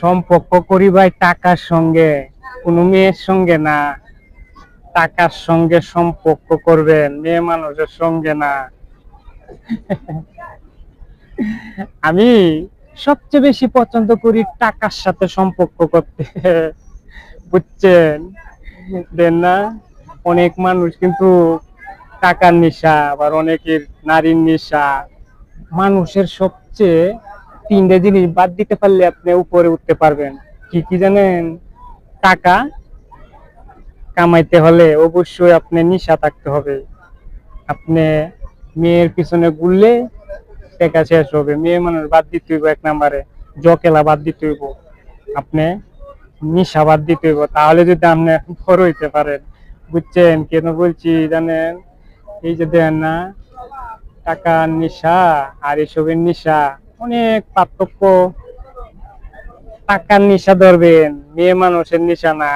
সম্পর্ক করি ভাই টাকার সঙ্গে, কোনো মেয়ের সঙ্গে না। টাকার সঙ্গে সম্পর্ক করবেন, মেয়ে মানুষের সঙ্গে না। আমি সবচেয়ে বেশি পছন্দ করি টাকার সাথে সম্পর্ক করতে। বুঝছেন? দেন না, অনেক মানুষ কিন্তু টাকার নেশা, আবার অনেকের নারীর নেশা। মানুষের সবচেয়ে তিনটে জিনিস বাদ দিতে পারলে আপনি উপরে উঠতে পারবেন। কি কি জানেন? টাকা কামাইতে হলে অবশ্যই আপনি নেশা থাকতে হবে। আপনি মেয়ের পিছনে ঘুরলে টাকা শেষ হবে। মেয়ে মানুষ বাদ দিতে হইব, এক নাম্বারে জকেলা বাদ দিতে হইব, আপনি নেশা বাদ দিতে হইব। তাহলে যদি আপনি বড় হইতে পারেন। বুঝছেন কেন বলছি জানেন? এই যে দেন না, টাকার নেশা আর এসবের নেশা অনেক পার্থক্য। টাকার নেশা ধরবেন, মেয়ে মানুষের নেশা না।